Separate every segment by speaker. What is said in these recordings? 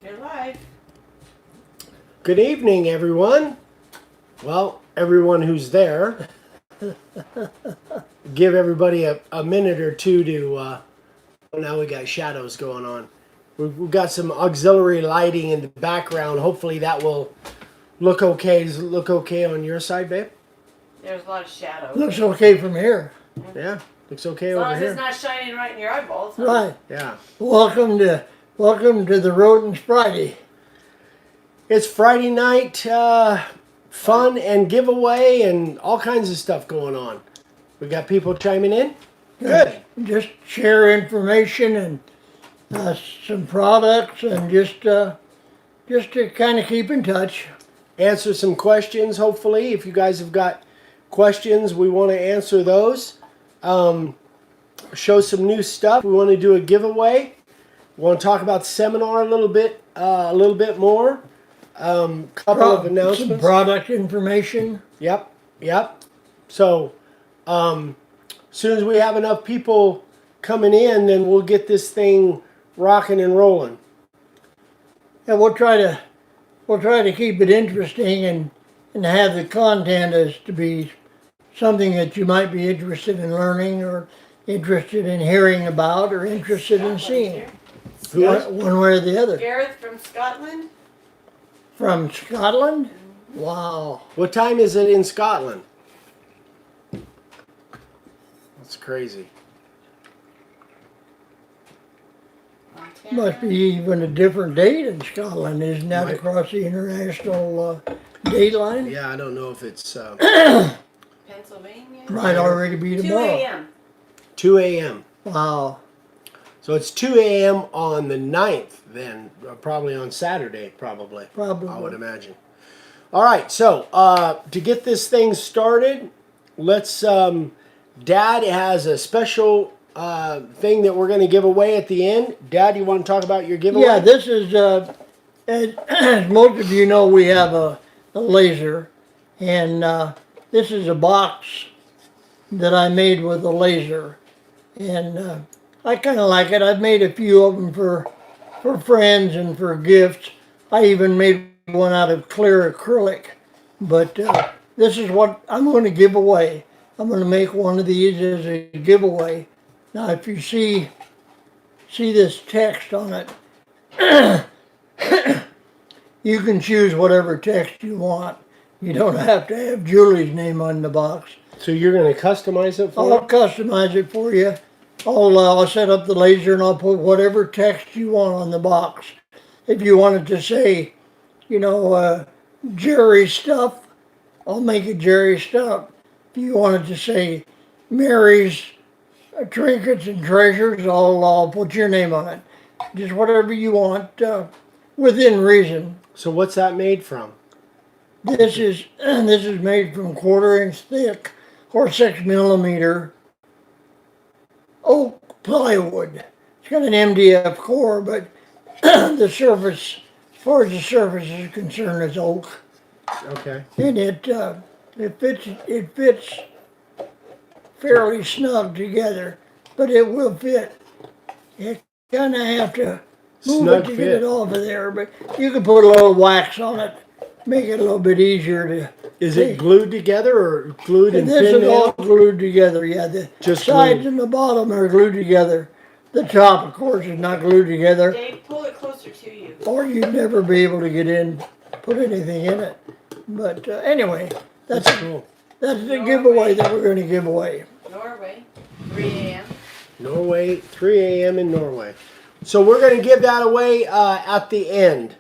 Speaker 1: You're live.
Speaker 2: Good evening, everyone. Well, everyone who's there. Give everybody a minute or two to. Now we got shadows going on. We've got some auxiliary lighting in the background. Hopefully that will look okay. Does it look okay on your side, babe?
Speaker 1: There's a lot of shadows.
Speaker 3: Looks okay from here.
Speaker 2: Yeah, looks okay
Speaker 1: As long
Speaker 2: over
Speaker 1: as
Speaker 2: here.
Speaker 1: it's not shining right in your eyeballs. Huh?
Speaker 3: Right.
Speaker 2: Yeah.
Speaker 3: Welcome to the Rhoten Friday.
Speaker 2: It's Friday night fun and giveaway and all kinds of stuff going on. We got people chiming in. Good.
Speaker 3: Just share information and some products and just to kind of keep in touch.
Speaker 2: Answer some questions, hopefully. If you guys have got questions, we want to answer those. Show some new stuff. We want to do a giveaway. We want to talk about the seminar a little bit more. Couple of announcements.
Speaker 3: Some product information.
Speaker 2: Yep. So, soon as we have enough people coming in, then we'll get this thing rocking and rolling.
Speaker 3: And we'll try to keep it interesting and have the content as to be something that you might be interested in learning or interested in hearing about or interested in seeing. One way or the other.
Speaker 1: Gareth from Scotland.
Speaker 3: From Scotland? Wow.
Speaker 2: What time is it in Scotland? That's crazy.
Speaker 1: Montana.
Speaker 3: Must be even a different date in Scotland, isn't that
Speaker 2: Right.
Speaker 3: across the international date line?
Speaker 2: Yeah, I don't know if it's
Speaker 1: Pennsylvania.
Speaker 3: Might already be
Speaker 1: 2
Speaker 3: tomorrow.
Speaker 1: a.m.
Speaker 2: 2 a.m.
Speaker 3: Wow.
Speaker 2: So it's 2 a.m. on the 9th, then probably on Saturday, probably.
Speaker 3: Probably.
Speaker 2: I would imagine. All right, so to get this thing started, let's. Dad has a special thing that we're going to give away at the end. Dad, you want to talk about your giveaway?
Speaker 3: Yeah, this is, as most of you know, we have a laser, and this is a box that I made with a laser, and I kind of like it. I've made a few of them for friends and for gifts. I even made one out of clear acrylic, but this is what I'm going to give away. I'm going to make one of these as a giveaway. Now, if you see this text on it, you can choose whatever text you want. You don't have to have Julie's name on the box.
Speaker 2: So you're going to customize it for
Speaker 3: I'll customize it for you. I'll set up the laser and I'll put whatever text you want on the box. If you wanted to say, Jerry stuff, I'll make it Jerry stuff. If you wanted to say Mary's trinkets and treasures, I'll put your name on it. Just whatever you want, within reason.
Speaker 2: So what's that made from?
Speaker 3: This is made from 1/4 inch thick or 6 millimeter oak plywood. It's got an MDF core, but the surface, as far as the surface is concerned, is oak.
Speaker 2: Okay.
Speaker 3: And it fits fairly snug together, but it will fit. You kind of have to move
Speaker 2: Snug
Speaker 3: it to
Speaker 2: fit.
Speaker 3: get it off of there, but you can put a little wax on it, make it a little bit easier to.
Speaker 2: Is it glued together or glued and
Speaker 3: This
Speaker 2: pinned
Speaker 3: is all
Speaker 2: down?
Speaker 3: glued together, yeah. The
Speaker 2: Just
Speaker 3: sides
Speaker 2: glued.
Speaker 3: and the bottom are glued together. The top, of course, is not glued together,
Speaker 1: Dave, pull it closer to you.
Speaker 3: or you'd never be able to get in, put anything in it. But anyway, that's
Speaker 2: Cool.
Speaker 3: the giveaway that we're going to give away.
Speaker 1: Norway. 3 a.m.
Speaker 2: Norway, 3 a.m. in Norway. So we're going to give that away at the end.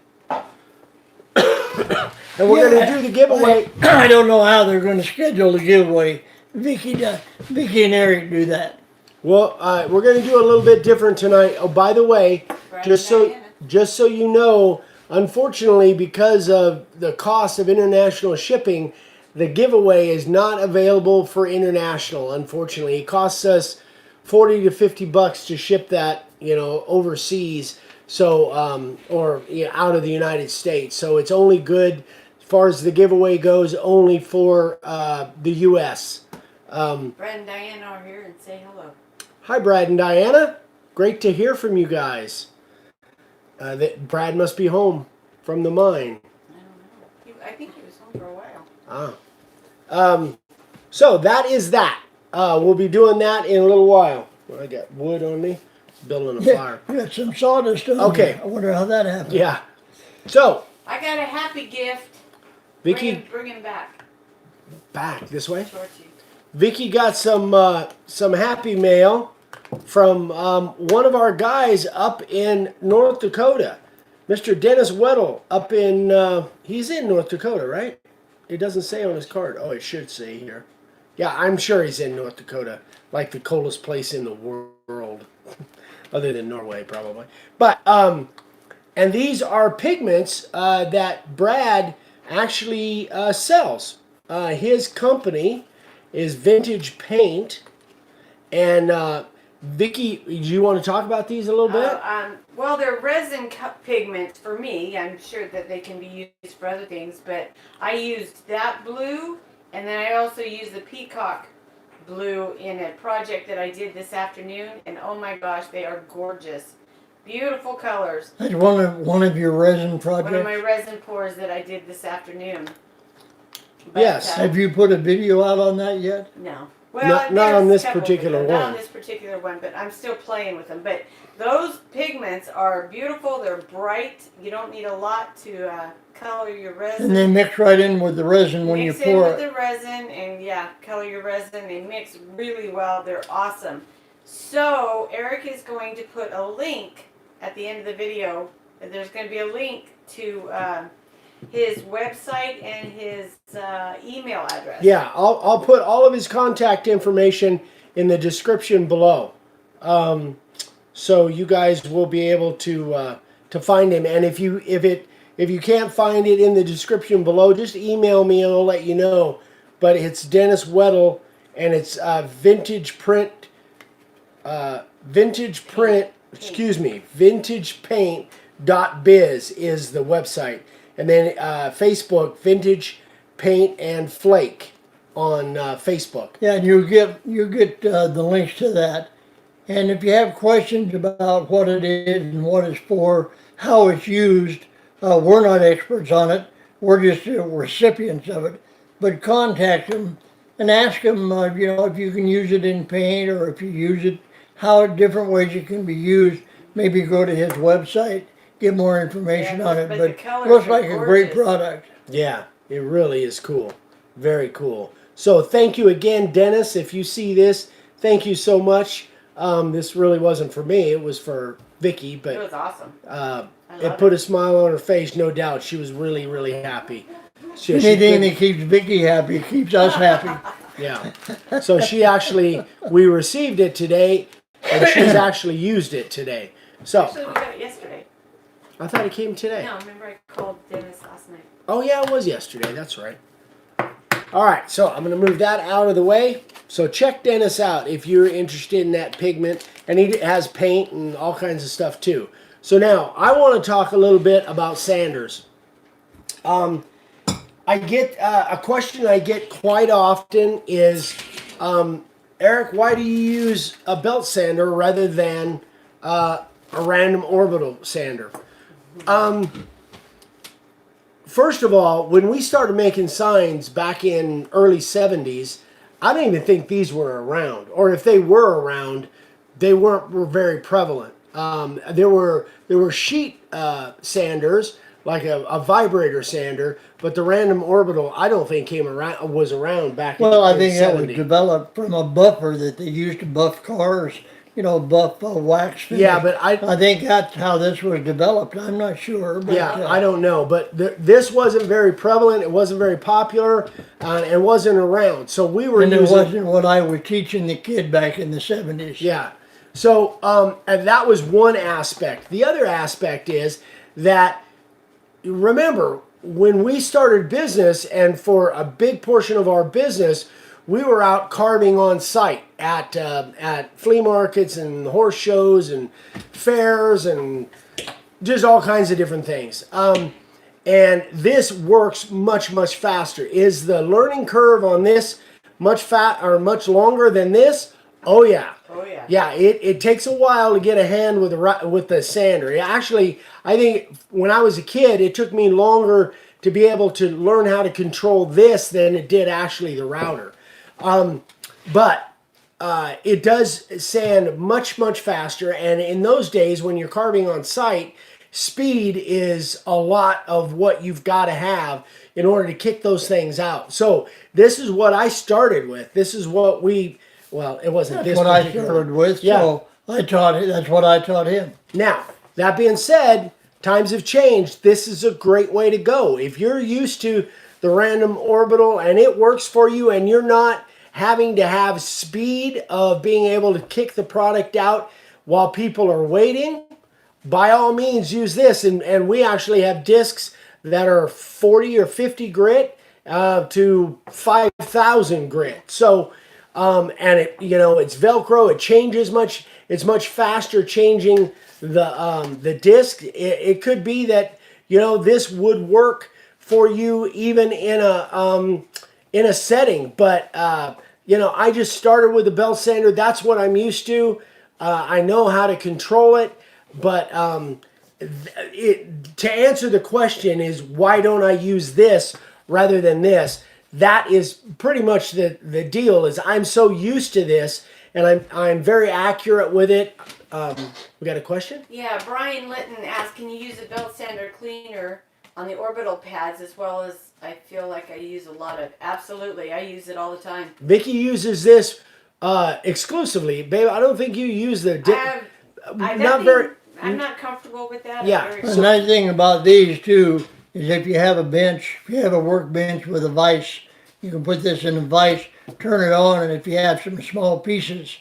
Speaker 2: And we're going to do the giveaway.
Speaker 3: I don't know how they're going to schedule the giveaway. Vicky and Eric do that.
Speaker 2: Well, we're going to do a little bit different tonight. Oh, by the way,
Speaker 1: Brad
Speaker 2: just
Speaker 1: and
Speaker 2: so you know, unfortunately, because of the cost of international shipping, the giveaway is not available for international. Unfortunately, it costs us $40 to $50 to ship that, overseas. So, out of the United States. So it's only good, as far as the giveaway goes, only for the U.S.
Speaker 1: Brad and Diana are here and say hello.
Speaker 2: Hi, Brad and Diana. Great to hear from you guys. That Brad must be home from the mine.
Speaker 1: I don't know. I think he was home for a while.
Speaker 2: So that is that. We'll be doing that in a little while. I got wood on me, building a fire.
Speaker 3: You got some sawdust on
Speaker 2: Okay.
Speaker 3: you. I wonder how that happened.
Speaker 2: Yeah. So,
Speaker 1: I got a happy gift.
Speaker 2: Vicky,
Speaker 1: Bring him back.
Speaker 2: back this way.
Speaker 1: Shorty.
Speaker 2: Vicky got some happy mail from one of our guys up in North Dakota, Mr. Dennis Weddle up in. He's in North Dakota, right? It doesn't say on his card. Oh, it should say here. Yeah, I'm sure he's in North Dakota, like the coldest place in the world, other than Norway, probably. But and these are pigments that Brad actually sells. His company is Vintage Paint, and Vicky, do you want to talk about these a little bit?
Speaker 1: Well, they're resin pigments for me. I'm sure that they can be used for other things, but I used that blue, and then I also used the peacock blue in a project that I did this afternoon, and oh my gosh, they are gorgeous. Beautiful colors.
Speaker 3: That's one of your resin projects?
Speaker 1: One of my resin pours that I did this afternoon. But,
Speaker 2: Yes.
Speaker 3: Have you put a video out on that yet?
Speaker 1: No. Well,
Speaker 2: Not on
Speaker 1: there's
Speaker 2: this
Speaker 1: a couple
Speaker 2: particular
Speaker 1: of them,
Speaker 2: one.
Speaker 1: Not on this particular one, but I'm still playing with them. But those pigments are beautiful. They're bright. You don't need a lot to color your resin.
Speaker 3: And they mix right in with the resin when
Speaker 1: Mix
Speaker 3: you
Speaker 1: in
Speaker 3: pour
Speaker 1: with
Speaker 3: it.
Speaker 1: the resin and yeah, color your resin. They mix really well. They're awesome. So Eric is going to put a link at the end of the video. There's going to be a link to his website and his email address.
Speaker 2: Yeah, I'll put all of his contact information in the description below, so you guys will be able to find him. And if you can't find it in the description below, just email me and I'll let you know. But it's Dennis Weddle, and it's Vintage VintagePaint.biz is the website. And then Facebook, Vintage Paint and Flake on Facebook.
Speaker 3: Yeah, and you get the links to that. And if you have questions about what it is and what it's for, how it's used, we're not experts on it. We're just recipients of it. But contact them and ask them, if you can use it in paint or if you use it, how different ways it can be used. Maybe go to his website, get more information on it.
Speaker 1: but
Speaker 3: But
Speaker 1: the colors
Speaker 3: looks
Speaker 1: are
Speaker 3: like a great
Speaker 1: gorgeous.
Speaker 3: product.
Speaker 2: Yeah, it really is cool. Very cool. So thank you again, Dennis. If you see this, thank you so much. This really wasn't for me. It was for Vicky,
Speaker 1: It
Speaker 2: but
Speaker 1: was awesome.
Speaker 2: it put a smile on her face, no doubt. She was really, really happy. She
Speaker 3: Anything
Speaker 2: couldn't-
Speaker 3: that keeps Vicky happy keeps us happy.
Speaker 2: Yeah. So we received it today, and she's actually used it today. So
Speaker 1: Actually, we got it yesterday.
Speaker 2: I thought it came today.
Speaker 1: No, remember I called Dennis last night.
Speaker 2: Oh yeah, it was yesterday. That's right. All right, so I'm going to move that out of the way. So check Dennis out if you're interested in that pigment, and he has paint and all kinds of stuff too. So now I want to talk a little bit about sanders. I get a question I get quite often is, Eric, why do you use a belt sander rather than a random orbital sander? First of all, when we started making signs back in early 70s, I don't even think these were around. Or if they were around, they were very prevalent. There were sheet sanders, like a vibrator sander, but the random orbital I don't think was around back in
Speaker 3: Well, I
Speaker 2: in
Speaker 3: think that was
Speaker 2: 70.
Speaker 3: developed from a buffer that they used to buff cars, buff wax finish.
Speaker 2: Yeah, but I
Speaker 3: think that's how this was developed. I'm not sure. But,
Speaker 2: Yeah, I don't know, but this wasn't very prevalent. It wasn't very popular, and wasn't around. So we were
Speaker 3: And it
Speaker 2: using.
Speaker 3: wasn't what I was teaching the kid back in the 70s.
Speaker 2: Yeah. So and that was one aspect. The other aspect is that, remember, when we started business, and for a big portion of our business, we were out carving on site at flea markets and horse shows and fairs and just all kinds of different things. And this works much faster. Is the learning curve on this much longer than this? Oh yeah.
Speaker 1: Oh yeah.
Speaker 2: Yeah, it takes a while to get a hand with the sander. Actually, I think when I was a kid, it took me longer to be able to learn how to control this than it did actually the router. But it does sand much, much faster. And in those days, when you're carving on site, speed is a lot of what you've got to have in order to kick those things out. So this is what I started with. This is what well, it wasn't
Speaker 3: That's
Speaker 2: this
Speaker 3: what I
Speaker 2: particular.
Speaker 3: started with.
Speaker 2: Yeah.
Speaker 3: So that's what I taught him.
Speaker 2: Now, that being said, times have changed. This is a great way to go. If you're used to the random orbital and it works for you and you're not having to have speed of being able to kick the product out while people are waiting, by all means use this. And we actually have discs that are 40 or 50 grit to 5,000 grit. So, and it's Velcro. It changes much. It's much faster changing the disc. It could be that this would work for you even in a setting. But I just started with the belt sander. That's what I'm used to. I know how to control it. But to answer the question is why don't I use this rather than this? That is pretty much the deal. Is I'm so used to this, and I'm very accurate with it. We got a question?
Speaker 1: Yeah, Brian Litton asked, can you use a belt sander cleaner on the orbital pads as well as I feel like I use a lot of? Absolutely, I use it all the time.
Speaker 2: Vicky uses this exclusively, babe. I don't think you use the.
Speaker 1: I'm not comfortable with that.
Speaker 2: Yeah.
Speaker 3: The nice thing about these too is if you have a bench, if you have a workbench with a vise, you can put this in a vise, turn it on, and if you have some small pieces,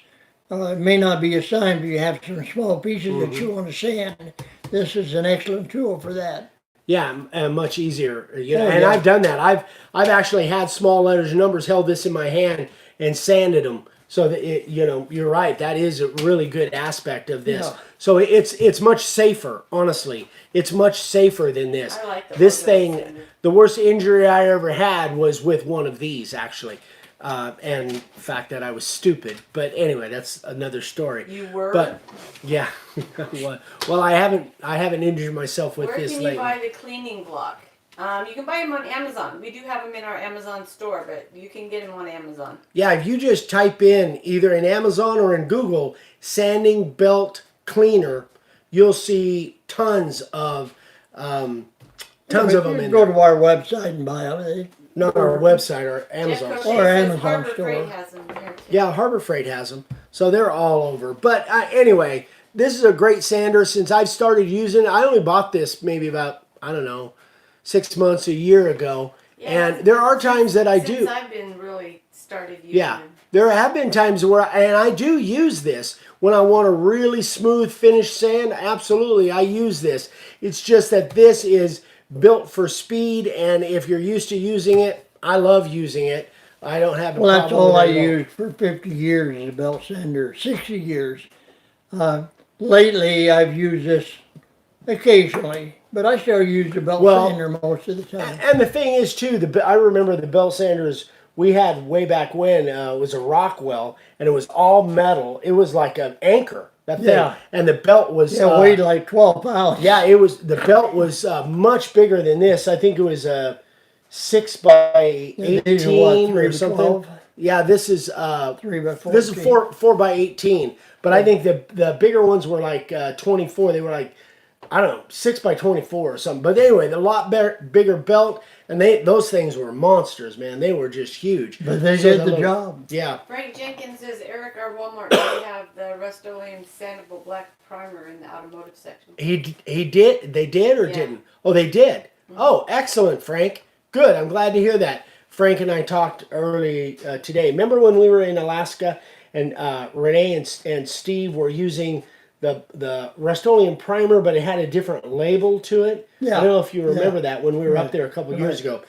Speaker 3: it may not be assigned, but you have some small pieces that you want to sand, this is an excellent tool for that.
Speaker 2: Yeah, much easier. And
Speaker 3: yeah.
Speaker 2: I've done that. I've actually had small letters and numbers, held this in my hand and sanded them. So that you're right. That is a really good aspect of this.
Speaker 3: Yeah.
Speaker 2: So it's much safer. Honestly, it's much safer than this.
Speaker 1: I like
Speaker 2: this thing. The worst injury I ever had was with one of these, actually, and the fact that I was stupid. But anyway, that's another story.
Speaker 1: You were.
Speaker 2: But yeah, well, I haven't injured myself with this lately.
Speaker 1: Where can you buy the cleaning block? You can buy them on Amazon. We do have them in our Amazon store, but you can get them on Amazon.
Speaker 2: Yeah, if you just type in either in Amazon or in Google sanding belt cleaner, you'll see tons of them
Speaker 3: You
Speaker 2: in
Speaker 3: can go to our website and buy them.
Speaker 2: Not our website, our Amazon.
Speaker 1: Jeff
Speaker 3: Or
Speaker 1: Crochet says
Speaker 3: Amazon
Speaker 1: Harbor
Speaker 3: store.
Speaker 1: Freight has them here too.
Speaker 2: Yeah, Harbor Freight has them, so they're all over. But anyway, this is a great sander. Since I've started using it, I only bought this maybe about 6 months, a year ago.
Speaker 1: Yeah,
Speaker 2: And there are times that I do.
Speaker 1: Since I've been really started using
Speaker 2: Yeah,
Speaker 1: them.
Speaker 2: there have been times where, and I do use this when I want a really smooth finish sand. Absolutely, I use this. It's just that this is built for speed, and if you're used to using it, I love using it. I don't have a
Speaker 3: Well,
Speaker 2: problem
Speaker 3: that's all
Speaker 2: with
Speaker 3: I
Speaker 2: it at all.
Speaker 3: used for 50 years as a belt sander, 60 years. Lately, I've used this occasionally, but I still use the belt sander most of the time.
Speaker 2: And the thing is, too, I remember the belt sanders we had way back when was a Rockwell, and it was all metal. It was like an anchor, that thing.
Speaker 3: Yeah.
Speaker 2: And the belt was...
Speaker 3: It weighed like 12 pounds.
Speaker 2: Yeah, the belt was much bigger than this. I think it was 6 by 18
Speaker 3: these are what, 3
Speaker 2: or
Speaker 3: by
Speaker 2: something.
Speaker 3: 12?
Speaker 2: Yeah, this is
Speaker 3: 3 by 14.
Speaker 2: this is 4 by 18. But I think the bigger ones were like 24. They were like, I don't know, 6 by 24 or something. But anyway, the lot bigger belt, and those things were monsters, man. They were just huge.
Speaker 3: But they did the job.
Speaker 2: Yeah.
Speaker 1: Frank Jenkins says, Eric, our Walmart, they have the Rust-Oleum sandable black primer in the automotive section.
Speaker 2: He did. They did or didn't? Oh, they did. Mm-hmm. Oh, excellent, Frank. Good. I'm glad to hear that. Frank and I talked early today. Remember when we were in Alaska and Renee and Steve were using the Rust-Oleum primer, but it had a different label to it.
Speaker 3: Yeah.
Speaker 2: I don't know if you remember that when we were up there a couple years ago.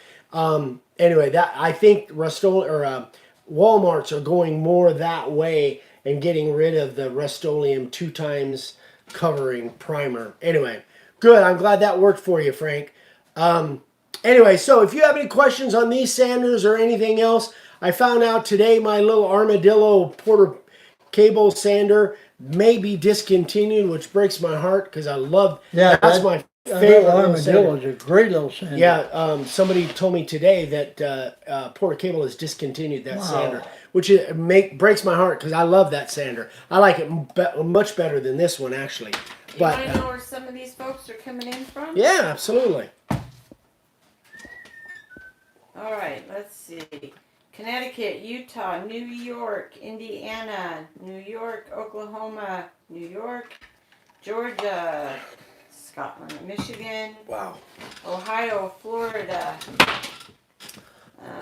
Speaker 2: Anyway, that I think Walmarts are going more that way and getting rid of the Rust-Oleum 2 times covering primer. Anyway, good. I'm glad that worked for you, Frank. Anyway, so if you have any questions on these sanders or anything else, I found out today my little armadillo cable sander may be discontinued, which breaks my heart because I love.
Speaker 3: Yeah,
Speaker 2: that's my
Speaker 3: I
Speaker 2: favorite
Speaker 3: know
Speaker 2: little sander.
Speaker 3: Armadillo is a great little sander.
Speaker 2: Yeah, somebody told me today that Porter Cable has discontinued that
Speaker 3: Wow.
Speaker 2: sander, which breaks my heart because I love that sander. I like it much better than this one actually.
Speaker 1: You
Speaker 2: But
Speaker 1: want to know where some of these folks are coming in from?
Speaker 2: yeah, absolutely.
Speaker 1: All right, let's see. Connecticut, Utah, New York, Indiana, New York, Oklahoma, New York, Georgia, Scotland, Michigan,
Speaker 2: Wow.
Speaker 1: Ohio, Florida.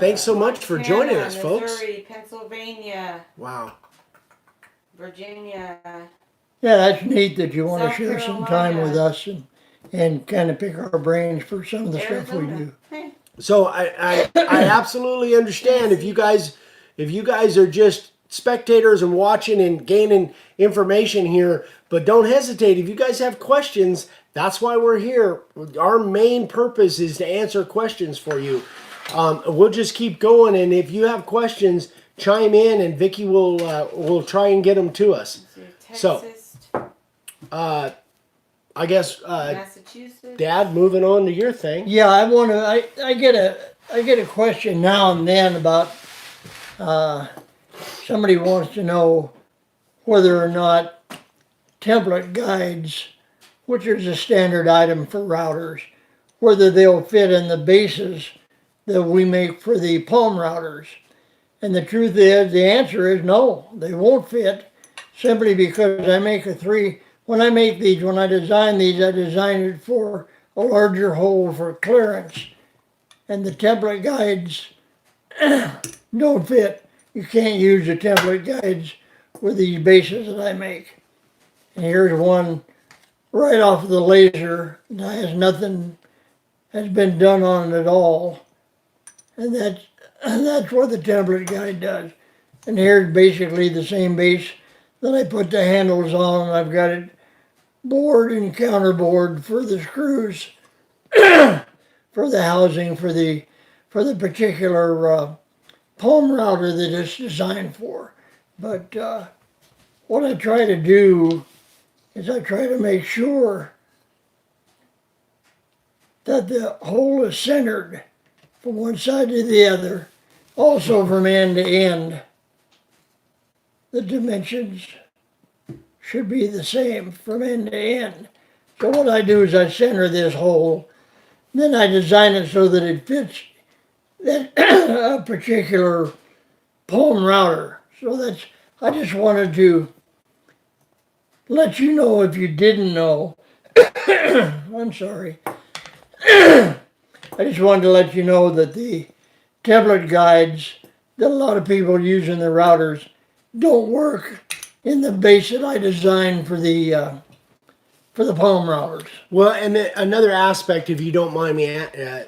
Speaker 2: Thanks so much for
Speaker 1: Montana,
Speaker 2: joining us, folks.
Speaker 1: Missouri, Pennsylvania,
Speaker 2: Wow.
Speaker 1: Virginia.
Speaker 3: Yeah, that's neat that you want
Speaker 1: South
Speaker 3: to share some time
Speaker 1: Carolina.
Speaker 3: with us and kind of pick our brains for some of the stuff we
Speaker 1: Arizona.
Speaker 3: do.
Speaker 1: Hey,
Speaker 2: So I absolutely understand if you guys are just spectators and watching and gaining information here, but don't hesitate. If you guys have questions, that's why we're here. Our main purpose is to answer questions for you. We'll just keep going, and if you have questions, chime in, and Vicky will try and get them to us. So,
Speaker 1: Texas,
Speaker 2: I guess,
Speaker 1: Massachusetts.
Speaker 2: Dad, moving on to your thing.
Speaker 3: Yeah, I get a question now and then about somebody wants to know whether or not template guides, which is a standard item for routers, whether they'll fit in the bases that we make for the palm routers. And the truth is, the answer is no, they won't fit, simply because when I design these, I design it for a larger hole for clearance. And the template guides don't fit. You can't use the template guides with these bases that I make. And here's one right off the laser that has nothing has been done on it at all. And that's what the template guide does. And here's basically the same base that I put the handles on. I've got it bored and counterbored for the screws, for the housing, for the particular palm router that it's designed for. But what I try to do is I try to make sure that the hole is centered from one side to the other, also from end to end. The dimensions should be the same from end to end. So what I do is I center this hole, then I design it so that it fits that a particular palm router. So I just wanted to let you know, if you didn't know, I'm sorry. I just wanted to let you know that the template guides that a lot of people use in their routers don't work in the base that I designed for the palm routers.
Speaker 2: Well, and another aspect, if you don't mind me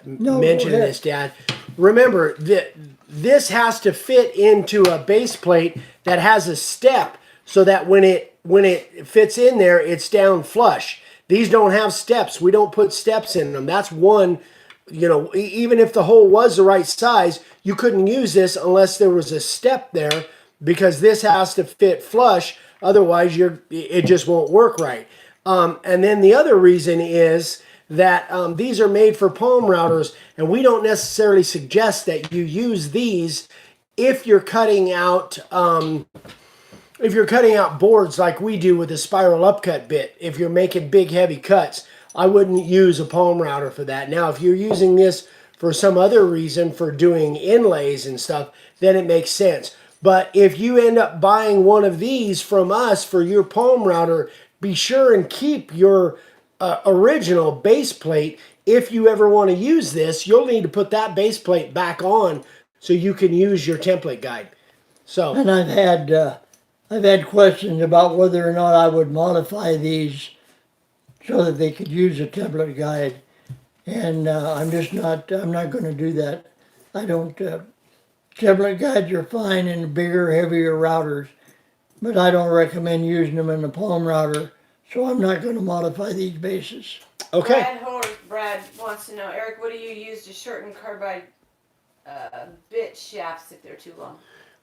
Speaker 2: mentioning this, Dad, remember that this has to fit into a base plate that has a step, so that when it fits in there, it's down flush. These don't have steps. We don't put steps in them. That's one. Even if the hole was the right size, you couldn't use this unless there was a step there, because this has to fit flush. Otherwise, it just won't work right. And then the other reason is that these are made for palm routers, and we don't necessarily suggest that you use these if you're cutting out boards like we do with a spiral upcut bit. If you're making big heavy cuts, I wouldn't use a palm router for that. Now, if you're using this for some other reason, for doing inlays and stuff, then it makes sense. But if you end up buying one of these from us for your palm router, be sure and keep your original base plate. If you ever want to use this, you'll need to put that base plate back on so you can use your template guide. So,
Speaker 3: And I've had questions about whether or not I would modify these so that they could use a template guide, and I'm not going to do that. I don't. Template guides are fine in bigger, heavier routers, but I don't recommend using them in the palm router, so I'm not going to modify these bases.
Speaker 2: okay.
Speaker 1: Brad wants to know, Eric, what do you use to shorten carbide bit shafts if they're too long?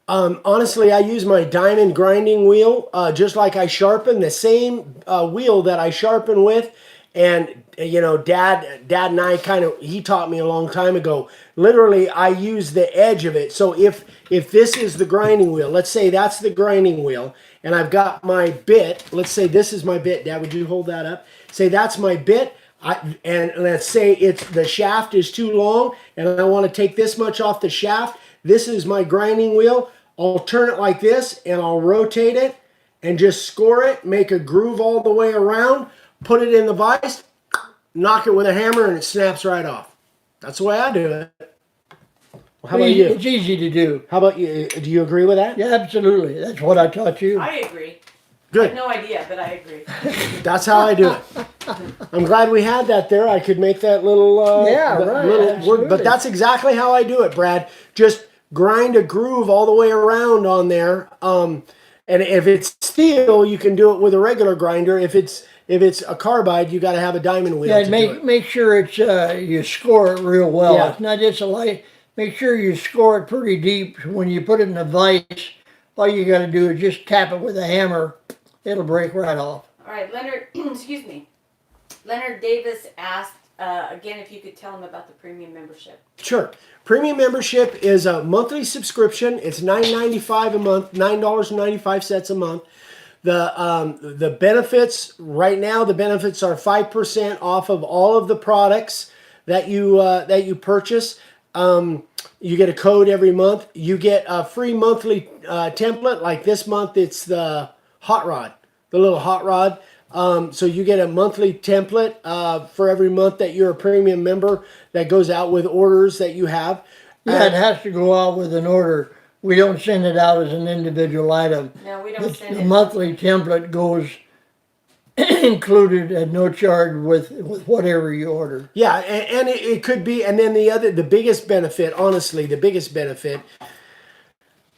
Speaker 2: Honestly, I use my diamond grinding wheel, just like I sharpen the same wheel that I sharpen with. And you know, Dad and I he taught me a long time ago. Literally, I use the edge of it. So if this is the grinding wheel, let's say that's the grinding wheel, and I've got my bit. Let's say this is my bit. Dad, would you hold that up? Say that's my bit. And let's say the shaft is too long, and I want to take this much off the shaft. This is my grinding wheel. I'll turn it like this, and I'll rotate it, and just score it. Make a groove all the way around. Put it in the vise, knock it with a hammer, and it snaps right off. That's the way I do it. Well, how about you?
Speaker 3: It's easy to do.
Speaker 2: How about you? Do you agree with that?
Speaker 3: Yeah, absolutely. That's what I taught you.
Speaker 1: I agree.
Speaker 2: Good.
Speaker 1: I have no idea, but I agree.
Speaker 2: That's how I do it. I'm glad we had that there. I could make that little
Speaker 3: right,
Speaker 2: word, but that's exactly how I do it, Brad. Just grind a groove all the way around on there. And if it's steel, you can do it with a regular grinder. If it's a carbide, you got to have a diamond wheel.
Speaker 3: Yeah, make sure it's you score it real well.
Speaker 2: Yeah.
Speaker 3: It's not just a light. Make sure you score it pretty deep. When you put it in a vise, all you got to do is just tap it with a hammer. It'll break right off.
Speaker 1: All right, Leonard, excuse me. Leonard Davis asked, again, if you could tell him about the premium membership.
Speaker 2: Sure. Premium membership is a monthly subscription. It's $9.95 a month, $9.95 a month. The benefits right now, the benefits are 5% off of all of the products that you purchase. You get a code every month. You get a free monthly template. Like this month, it's the hot rod, the little hot rod. So you get a monthly template for every month that you're a premium member that goes out with orders that you have.
Speaker 3: Yeah, it has to go out with an order. We don't send it out as an individual item.
Speaker 1: No, we don't send
Speaker 3: The
Speaker 1: it.
Speaker 3: monthly template goes included at no charge with whatever you order.
Speaker 2: Yeah, and it could be, and then the biggest benefit, honestly, the biggest benefit,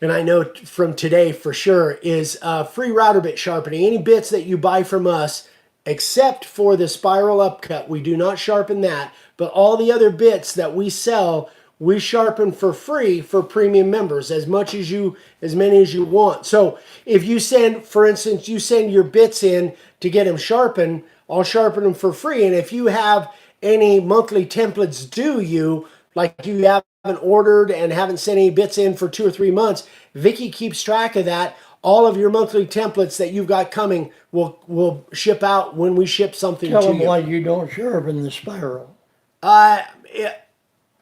Speaker 2: and I know from today for sure, is free router bit sharpening. Any bits that you buy from us, except for the spiral upcut, we do not sharpen that, but all the other bits that we sell, we sharpen for free for premium members, as many as you want. So if you send, for instance, you send your bits in to get them sharpened, I'll sharpen them for free. And if you have any monthly templates due you, like you haven't ordered and haven't sent any bits in for 2 or 3 months, Vicky keeps track of that. All of your monthly templates that you've got coming will ship out when we ship something
Speaker 3: Tell
Speaker 2: to
Speaker 3: them
Speaker 2: you.
Speaker 3: why you don't sharpen the spiral.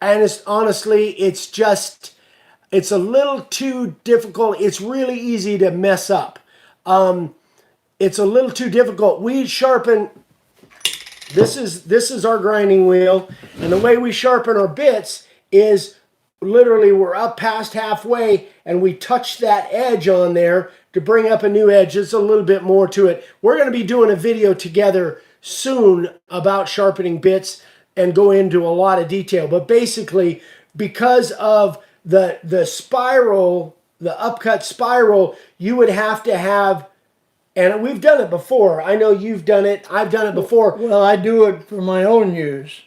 Speaker 2: And honestly, it's a little too difficult. It's really easy to mess up. It's a little too difficult. We sharpen, this is our grinding wheel, and the way we sharpen our bits is literally we're up past halfway and we touch that edge on there to bring up a new edge. There's a little bit more to it. We're going to be doing a video together soon about sharpening bits and go into a lot of detail. But basically, because of the spiral, the upcut spiral, you would have to have, and we've done it before. I know you've done it. I've done it before.
Speaker 3: Well, I do it for my own use,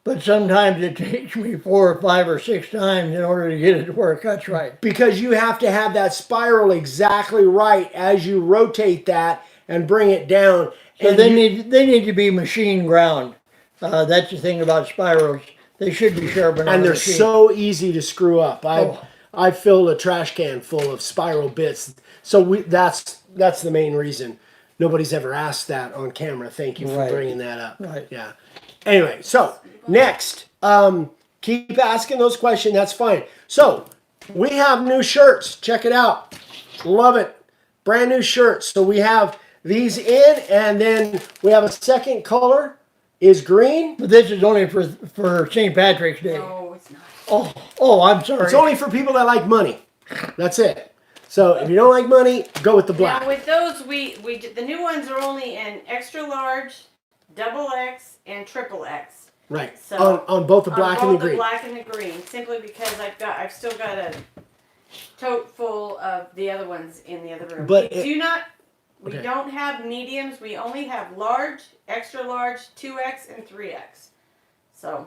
Speaker 3: but sometimes it takes me 4 or 5 or 6 times in order to get it to where it cuts right.
Speaker 2: Because you have to have that spiral exactly right as you rotate that and bring it down.
Speaker 3: So
Speaker 2: And
Speaker 3: they need to be machine ground. That's the thing about spirals. They should be sharpened on
Speaker 2: and
Speaker 3: a
Speaker 2: they're
Speaker 3: machine.
Speaker 2: so easy to screw up.
Speaker 3: Oh.
Speaker 2: I filled a trash can full of spiral bits. So that's the main reason. Nobody's ever asked that on camera. Thank you for
Speaker 3: Right.
Speaker 2: bringing that up.
Speaker 3: Right.
Speaker 2: Yeah. Anyway, so next, keep asking those questions. That's fine. So we have new shirts. Check it out. Love it. Brand new shirts. So we have these in, and then we have a second color is green.
Speaker 3: But this is only for St. Patrick's Day.
Speaker 1: No, it's not.
Speaker 3: Oh, I'm sorry.
Speaker 2: It's only for people that like money. That's it. So if you don't like money, go with the black.
Speaker 1: Now with those, the new ones are only in extra large, double X, and triple X.
Speaker 2: Right.
Speaker 1: So
Speaker 2: on both the black
Speaker 1: on
Speaker 2: and the
Speaker 1: both
Speaker 2: green.
Speaker 1: black and the green, simply because I've still got a tote full of the other ones in the other room.
Speaker 2: But
Speaker 1: We
Speaker 2: okay.
Speaker 1: don't have mediums. We only have large, extra large, 2X, and 3X. So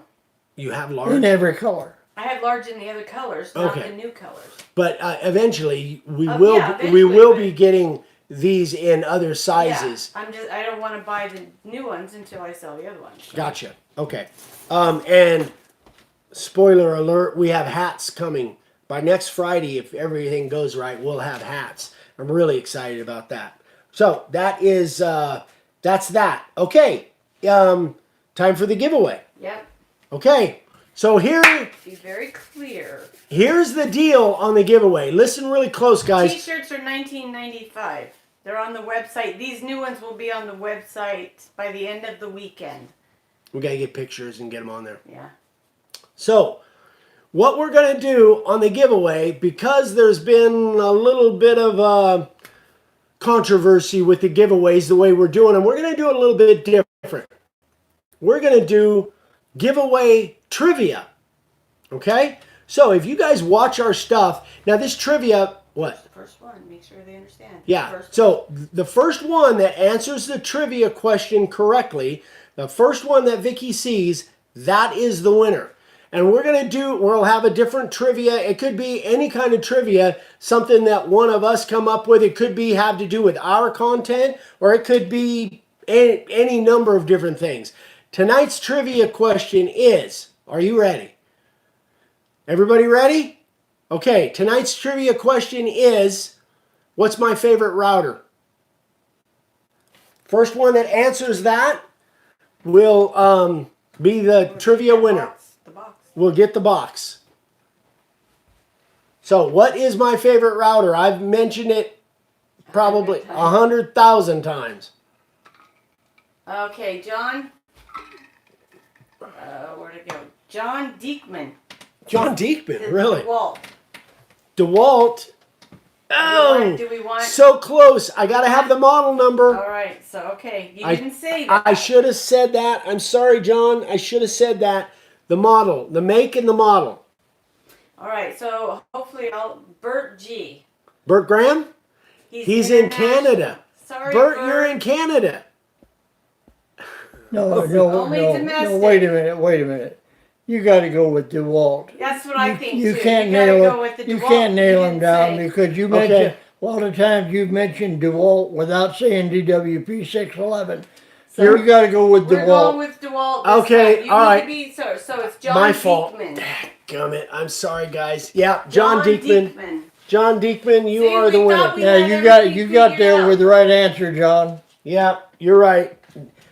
Speaker 2: You have
Speaker 3: In
Speaker 2: large.
Speaker 3: every color.
Speaker 1: I have large in the other colors, not
Speaker 2: Okay.
Speaker 1: the new colors.
Speaker 2: But eventually we
Speaker 1: Oh,
Speaker 2: will
Speaker 1: yeah,
Speaker 2: we will
Speaker 1: eventually,
Speaker 2: be getting these in other sizes.
Speaker 1: Yeah, I don't want to buy the new ones until I sell the other ones. So.
Speaker 2: Gotcha. Okay. And spoiler alert, we have hats coming. By next Friday, if everything goes right, we'll have hats. I'm really excited about that. So that is that's that. Okay. Time for the giveaway.
Speaker 1: Yep.
Speaker 2: Okay. So
Speaker 1: Be very clear.
Speaker 2: here's the deal on the giveaway. Listen really close, guys.
Speaker 1: T-shirts are $19.95. They're on the website. These new ones will be on the website by the end of the weekend.
Speaker 2: We got to get pictures and get them on there.
Speaker 1: Yeah.
Speaker 2: So, what we're going to do on the giveaway, because there's been a little bit of controversy with the giveaways, the way we're doing them, we're going to do it a little bit different. We're going to do giveaway trivia. Okay? So, if you guys watch our stuff, now this trivia, what?
Speaker 1: The first one, make sure they understand.
Speaker 2: Yeah. So, the first one that answers the trivia question correctly, the first one that Vicky sees, that is the winner. And we'll have a different trivia. It could be any kind of trivia, something that one of us come up with. It could have to do with our content, or it could be any number of different things. Tonight's trivia question is, are you ready? Everybody ready? Okay, tonight's trivia question is, what's my favorite router? First one that answers that will be the trivia winner.
Speaker 1: The box.
Speaker 2: We'll get the box. So, what is my favorite router? I've mentioned it probably 100,000 times.
Speaker 1: Okay, John. Where'd it go? John Diekman.
Speaker 2: John Diekman, really?
Speaker 1: Dewalt.
Speaker 2: Dewalt. Oh,
Speaker 1: Do we want?
Speaker 2: so close. I got to have the model number.
Speaker 1: All right. So okay, you didn't say
Speaker 2: I
Speaker 1: that.
Speaker 2: should have said that. I'm sorry, John. I should have said that. The model, the make and the model.
Speaker 1: All right. So hopefully, Bert G.
Speaker 2: Bert Graham? He's in Canada.
Speaker 1: Sorry,
Speaker 2: Bert, you're in Canada.
Speaker 3: No,
Speaker 1: Only
Speaker 3: no,
Speaker 1: domestic.
Speaker 3: wait a minute. You got to go with Dewalt.
Speaker 1: That's what I think
Speaker 3: You
Speaker 1: too.
Speaker 3: can't
Speaker 1: gotta
Speaker 3: nail
Speaker 1: go
Speaker 3: it.
Speaker 1: with the
Speaker 3: You
Speaker 1: Dewalt.
Speaker 3: can't nail
Speaker 1: You
Speaker 3: them
Speaker 1: didn't
Speaker 3: down
Speaker 1: say.
Speaker 3: because you
Speaker 2: Okay.
Speaker 3: mentioned a lot of times you've mentioned Dewalt without saying DWP 611. So you got to go with
Speaker 1: We're going
Speaker 3: Dewalt.
Speaker 1: with Dewalt. This
Speaker 2: Okay,
Speaker 1: time. You
Speaker 2: all
Speaker 1: need
Speaker 2: right.
Speaker 1: to be, so it's John
Speaker 2: My fault.
Speaker 1: Diekman.
Speaker 2: Gummit. I'm sorry, guys. Yeah, John Diekman.
Speaker 1: Diekman.
Speaker 2: John Diekman, you
Speaker 1: See,
Speaker 2: are the
Speaker 1: we
Speaker 2: winner.
Speaker 1: thought we-
Speaker 3: Yeah,
Speaker 1: had
Speaker 3: you got
Speaker 1: everything
Speaker 3: there
Speaker 1: figured out.
Speaker 3: with the right answer, John.
Speaker 2: Yeah, you're right.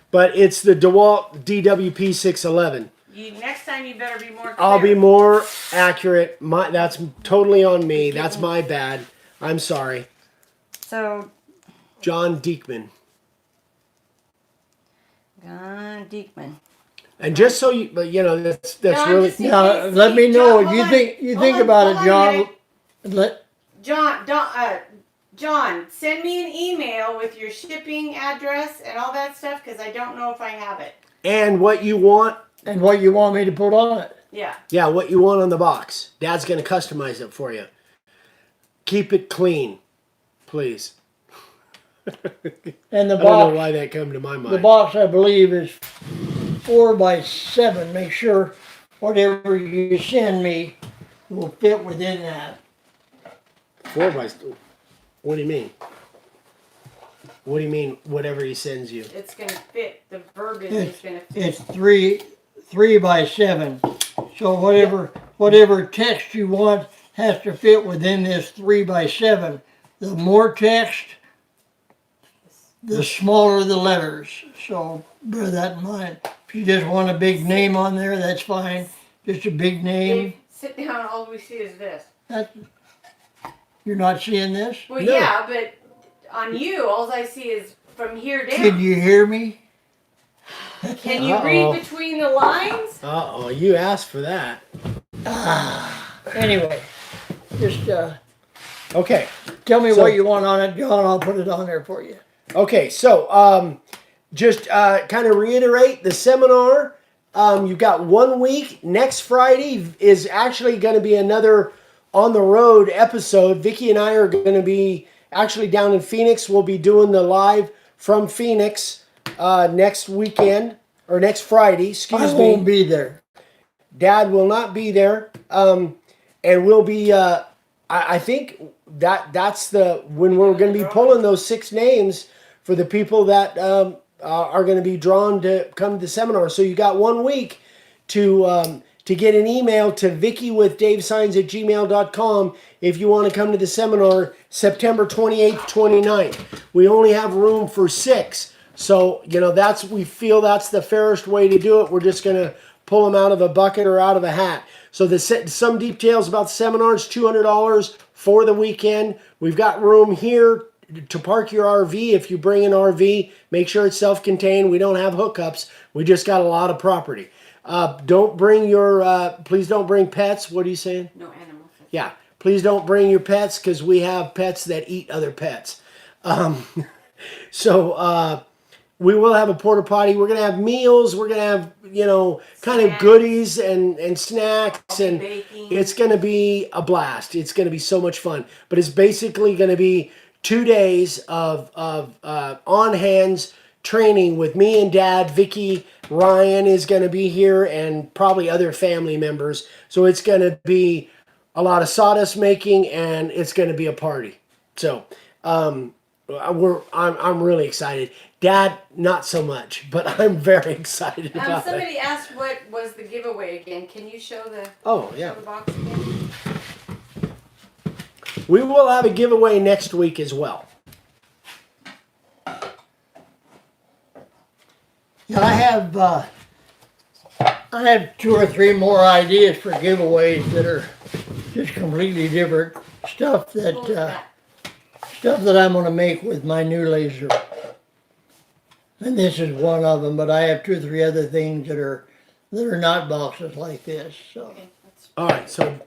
Speaker 2: But it's the Dewalt DWP 611.
Speaker 1: Next time you better be more clear.
Speaker 2: I'll be more accurate. That's totally on me. That's my bad. I'm sorry.
Speaker 1: So,
Speaker 2: John Diekman.
Speaker 1: John Diekman.
Speaker 2: And just so you know, that's
Speaker 1: John,
Speaker 2: really.
Speaker 1: just see-
Speaker 3: Now let me know if you think about it, John.
Speaker 1: John, send me an email with your shipping address and all that stuff because I don't know if I have it.
Speaker 2: And what you want.
Speaker 3: And what you want me to put on it.
Speaker 1: Yeah.
Speaker 2: Yeah, what you want on the box. Dad's going to customize it for you. Keep it clean, please.
Speaker 3: And the
Speaker 2: I don't know
Speaker 3: box,
Speaker 2: why that came to my mind.
Speaker 3: the box, I believe, is 4x7. Make sure whatever you send me will fit within that.
Speaker 2: 4x. What do you mean? What do you mean? Whatever he sends you.
Speaker 1: It's going to fit. The verbiage is going to fit.
Speaker 3: It's 3x7. So whatever text you want has to fit within this 3x7. The more text, the smaller the letters. So bear that in mind. If you just want a big name on there, that's fine. Just a big name.
Speaker 1: Dave, sit down. All we see is this.
Speaker 3: You're not seeing this?
Speaker 1: Well,
Speaker 2: No.
Speaker 1: yeah, but on you, all I see is from here down.
Speaker 3: Can you hear me?
Speaker 1: Can you
Speaker 2: Uh-oh.
Speaker 1: read between the lines?
Speaker 2: Uh-oh, you asked for that.
Speaker 3: Anyway, just
Speaker 2: Okay.
Speaker 3: tell me
Speaker 2: So-
Speaker 3: what you want on it, John. I'll put it on there for you.
Speaker 2: Okay, so just kind of reiterate the seminar. You've got 1 week. Next Friday is actually going to be another on the road episode. Vicky and I are going to be actually down in Phoenix. We'll be doing the live from Phoenix next weekend or next Friday.
Speaker 3: I
Speaker 2: Excuse
Speaker 3: won't
Speaker 2: me.
Speaker 3: be there.
Speaker 2: Dad will not be there, and we'll be. I think that's when we're going to be pulling those 6 names for the people that are going to be drawn to come to the seminar. So you got 1 week to get an email to vicky@davesigns@gmail.com if you want to come to the seminar September 28th, 29th. We only have room for 6. So, we feel that's the fairest way to do it. We're just going to pull them out of a bucket or out of a hat. So some details about the seminar is $200 for the weekend. We've got room here to park your RV. If you bring an RV, make sure it's self-contained. We don't have hookups. We just got a lot of property. Don't bring please don't bring pets. What are you saying?
Speaker 1: No animals.
Speaker 2: Yeah, please don't bring your pets because we have pets that eat other pets. We will have a porta potty. We're going to have meals. We're going to have, kind of goodies and snacks. And
Speaker 1: baking.
Speaker 2: It's going to be a blast. It's going to be so much fun. But it's basically going to be 2 days of on hands training with me and Dad. Vicky, Ryan is going to be here and probably other family members. So it's going to be a lot of sawdust making and it's going to be a party. So I'm really excited. Dad, not so much, but I'm very excited about
Speaker 1: Somebody asked what was the giveaway again. Can you show the
Speaker 2: show
Speaker 1: the box again?
Speaker 2: We will have a giveaway next week as well.
Speaker 3: Yeah, I have 2 or 3 more ideas for giveaways that are just completely different stuff that I'm going to make with my new laser. And this is one of them, but I have 2 or 3 other things that are not boxes like this. So.
Speaker 1: Okay,
Speaker 2: All right, so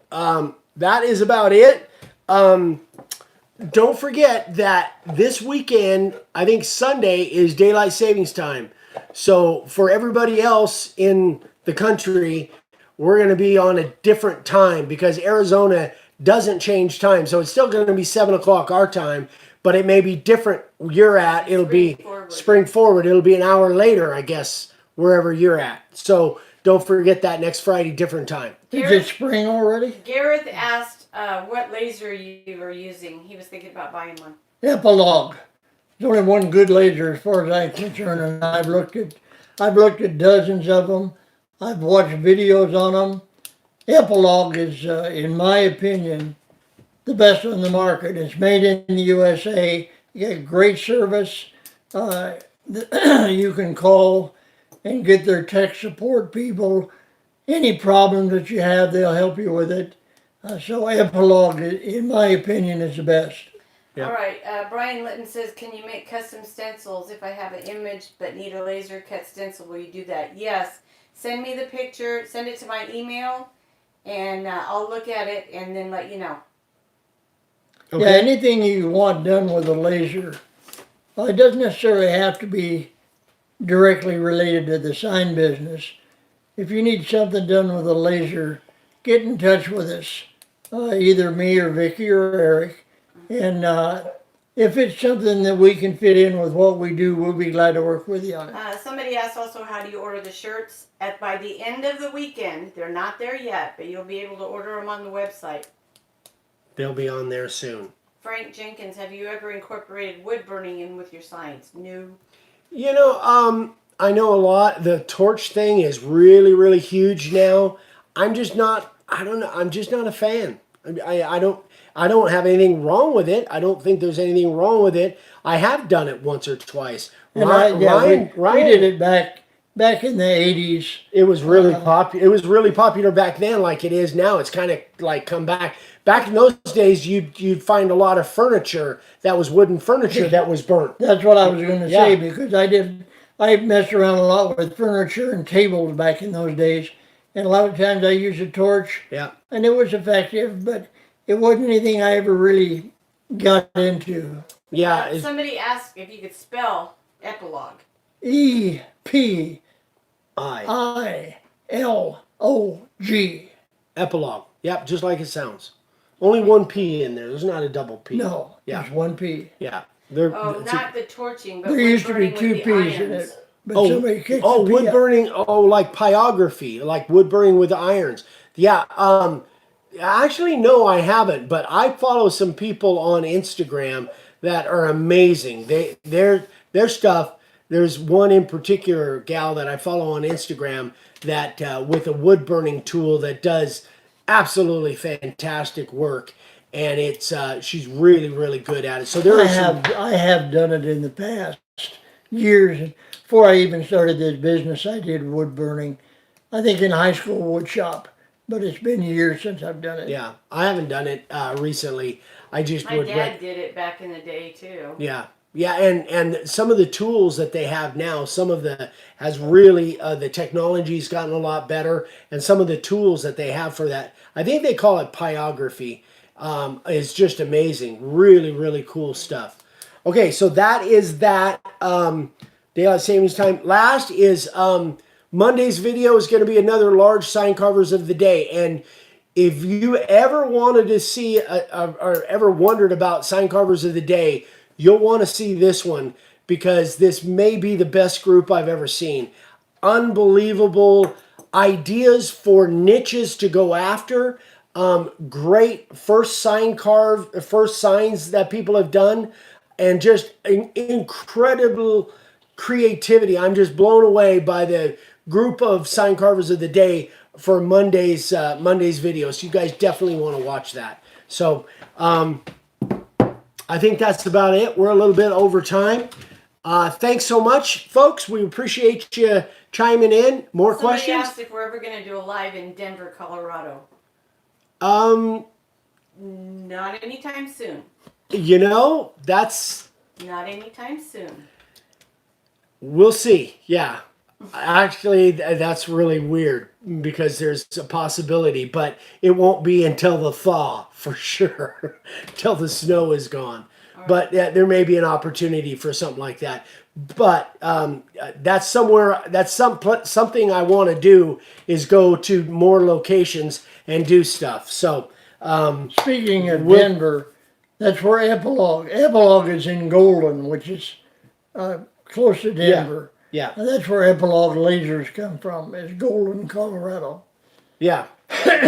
Speaker 2: that is about it. Don't forget that this weekend, I think Sunday is daylight savings time. So for everybody else in the country, we're going to be on a different time because Arizona doesn't change time. So it's still going to be 7 o'clock our time, but it may be different where you're at. It'll be spring forward. It'll be an hour later, I guess, wherever you're at. So don't forget that next Friday, different time.
Speaker 3: Is it spring already?
Speaker 1: Gareth asked what laser you were using. He was thinking about buying one.
Speaker 3: Epilogue. There's only one good laser as far as I'm concerned, and I've looked at dozens of them. I've watched videos on them. Epilogue is, in my opinion, the best on the market. It's made in the USA. You get great service. You can call and get their tech support people. Any problem that you have, they'll help you with it. So Epilogue, in my opinion, is the best.
Speaker 2: Yeah.
Speaker 1: All right. Brian Litton says, can you make custom stencils if I have an image but need a laser cut stencil? Will you do that? Yes. Send me the picture. Send it to my email, and I'll look at it and then let you know.
Speaker 2: Okay.
Speaker 3: Yeah, anything you want done with a laser, well, it doesn't necessarily have to be directly related to the sign business. If you need something done with a laser, get in touch with us, either me or Vicky or Eric. And if it's something that we can fit in with what we do, we'll be glad to work with you on it.
Speaker 1: Somebody asked also, how do you order the shirts? By the end of the weekend, they're not there yet, but you'll be able to order them on the website.
Speaker 2: They'll be on there soon.
Speaker 1: Frank Jenkins, have you ever incorporated wood burning in with your signs? No.
Speaker 2: I know a lot. The torch thing is really, really huge now. I'm just not a fan. I don't have anything wrong with it. I don't think there's anything wrong with it. I have done it once or twice.
Speaker 3: And Ryan, we did it back in the 80s.
Speaker 2: It was really popular. It was really popular back then, like it is now. It's kind of like come back. Back in those days, you'd find a lot of furniture that was wooden furniture that was burnt.
Speaker 3: That's what I was going to say, because I messed around a lot with furniture and tables back in those days, and a lot of times I used a torch.
Speaker 2: Yeah.
Speaker 3: And it was effective, but it wasn't anything I ever really got into.
Speaker 2: Yeah.
Speaker 1: Somebody asked if you could spell epilogue.
Speaker 3: EPILOG.
Speaker 2: Epilogue. Yep, just like it sounds. Only one P in there. There's not a double P.
Speaker 3: No,
Speaker 2: Yeah.
Speaker 3: there's one P.
Speaker 2: Yeah.
Speaker 1: Not the torching, but
Speaker 3: There
Speaker 1: wood
Speaker 3: used to be
Speaker 1: burning
Speaker 3: 2
Speaker 1: with the
Speaker 3: P's in
Speaker 1: irons.
Speaker 3: it. but somebody kicks
Speaker 2: oh,
Speaker 3: the
Speaker 2: wood
Speaker 3: pee out.
Speaker 2: burning. Oh, like pyography, like wood burning with irons. Yeah. Actually, no, I haven't. But I follow some people on Instagram that are amazing. Their stuff. There's one in particular gal that I follow on Instagram that with a wood burning tool that does absolutely fantastic work, and it's she's really good at it. So there are some.
Speaker 3: I have done it in the past years before I even started this business. I did wood burning. I think in high school wood shop, but it's been years since I've done it.
Speaker 2: Yeah, I haven't done it recently. I just
Speaker 1: My
Speaker 2: would.
Speaker 1: dad did it back in the day too.
Speaker 2: Yeah, yeah, and some of the tools that they have now, some of the has really the technology's gotten a lot better, and some of the tools that they have for that, I think they call it pyography, is just amazing. Really cool stuff. Okay, so that is that. Daylight savings time. Last is Monday's video is going to be another large sign carvers of the day, and if you ever wanted to see or ever wondered about sign carvers of the day, you'll want to see this one because this may be the best group I've ever seen. Unbelievable ideas for niches to go after. Great first signs that people have done, and just incredible creativity. I'm just blown away by the group of sign carvers of the day for Monday's video. So you guys definitely want to watch that. So I think that's about it. We're a little bit over time. Thanks so much, folks. We appreciate you chiming in. More
Speaker 1: Somebody
Speaker 2: questions?
Speaker 1: asked if we're ever going to do a live in Denver, Colorado. Not anytime soon.
Speaker 2: You know, that's
Speaker 1: Not anytime soon.
Speaker 2: we'll see. Yeah. Actually, that's really weird because there's a possibility, but it won't be until the thaw for sure, till the snow is gone. But there may be an opportunity for something like that. But that's somewhere. That's something I want to do is go to more locations and do stuff. So
Speaker 3: Speaking of Denver, that's where Epilogue. Epilogue is in Golden, which is close to Denver.
Speaker 2: yeah,
Speaker 3: And that's where Epilogue lasers come from, is Golden, Colorado.
Speaker 2: yeah,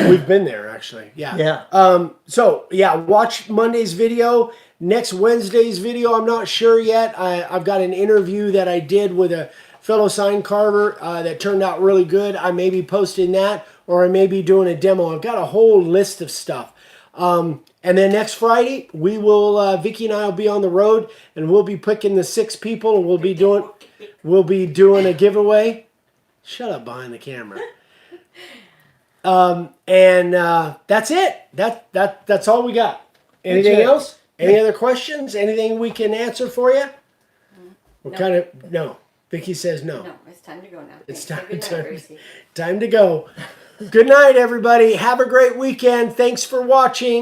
Speaker 2: we've been there actually. Yeah.
Speaker 3: Yeah.
Speaker 2: So yeah, watch Monday's video. Next Wednesday's video, I'm not sure yet. I've got an interview that I did with a fellow sign carver that turned out really good. I may be posting that, or I may be doing a demo. I've got a whole list of stuff. And then next Friday, we will, Vicky and I will be on the road, and we'll be picking the 6 people, and we'll be doing a giveaway. Shut up behind the camera. And that's it. That's all we got. Anything else? Any other questions? Anything we can answer for you?
Speaker 1: No.
Speaker 2: No. Vicky says no.
Speaker 1: No, it's time to go now.
Speaker 2: It's
Speaker 1: Say
Speaker 2: time,
Speaker 1: goodnight, Gracie.
Speaker 2: time to go. Good night, everybody. Have a great weekend. Thanks for watching.